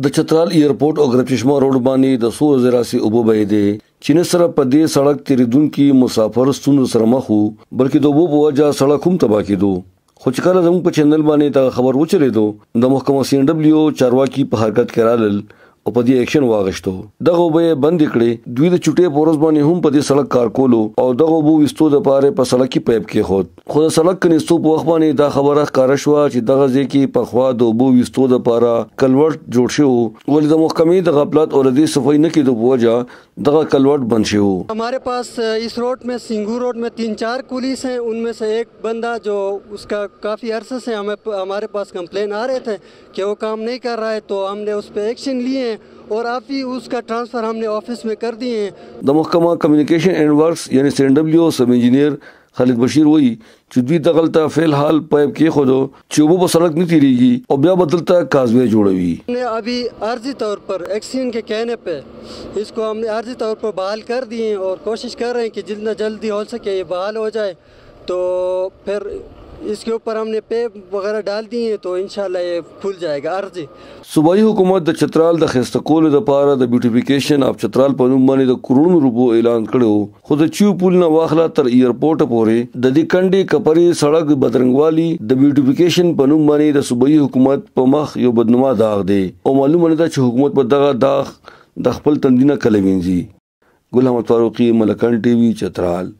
د چترال ایرپورټ او غرب چشمه روډ باندې د سور زراسي اوبو بهیدې چې سره په دې سړک تیریدونکو مسافر ستونزو سره مخ وو بلکې د اوبو په وجه سړک هم تباہ کېدو خو چې کله زموږ په چینل باندې دا خبر وچلېدو د محکمه CNW چارواکي په حرکت کې رالل او په دې اکشن واغښتو دغه به بند کړي دوی د چټي پورس باندې هم په دې سړک کار کولو او دغه بو وستو د پاره په سړک کې پایپ کې خو د سړک کنيستو په وخت باندې دا خبره ښکارا شو چې دغه ځکه په خوا د بو وستو د پاره کلورت جوړ شو ولې د محکمې د غفلت او د صفای نه کېدو په وجه دغه کلورت بند شو हमारे पास इस रोड में सिंगू रोड में 3-4 पुलिस हैं उनमें से एक बंदा जो उसका काफ़ी अरसे से हमारे पास कंप्लेन आ रहे थे कि वो काम नहीं कर रहा है तो हमने उस पर एक्शन लिए हैं और अभी उसका ट्रांसफ़र हमने ऑफिस में कर दिए हैं د محکمه کمیونیکیشن اینڈ ورکس یعنی CNW سب انجینئر خالد بشیر وایي چې دوی دغلطه فعل حال پایپ کې خودو چې وبو په سړک نه تیریږي او بیا بدلته کازوی جوړوي हमने अभी आर्जी तौर पर एक्सीडेंट के कहने पे इसको हमने आर्जी तौर पर बहाल कर दिए हैं और कोशिश कर रहे हैं कि जितना जल्दी हो सके ये बहाल हो जाए तो फिर इसके ऊपर हमने पेप वगैरह डाल दिए हैं तो इंशाल्लाह ये खुल जाएगा अर्जी सूबाई हुकूमत د چترال د خستکول د پاره د بیوټیفیکیشن اف چترال په نوم باندې د کروڑونو روپو اعلان کړو خو د چیو پول نه واخلا تر ایرپورټ پورې د دې کنډي کپري سړک بدرنګوالي د بیوټیفیکیشن په نوم باندې د صوبایي حکومت په مخ یو بدنما داغ دی او معلومه ده چې حکومت په دغه داغ د خپل تندینه کله وینځي ګل احمد فاروقي ملکان ټي وي چترال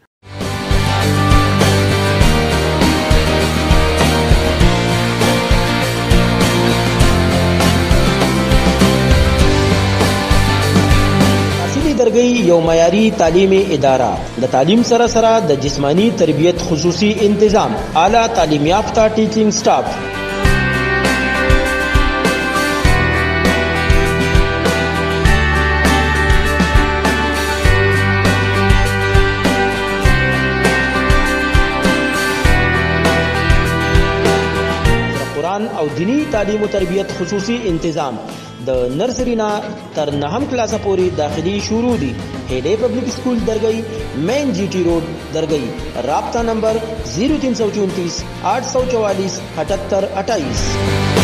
درگئی یو معیاری تعلیمی ادارہ د تعلیم سره سره د جسمانی تربیت خصوصی انتظام اعلی تعلیم یافتہ ٹیچنگ سٹاف قرآن او دینی تعلیم و تربیت خصوصی انتظام د نرسرینا تر نهم کلاس پوری داخلی شروع دی هیډه پبلک سکول درگئی مین GT روڈ درگئی رابطہ نمبر 0334 844 78 28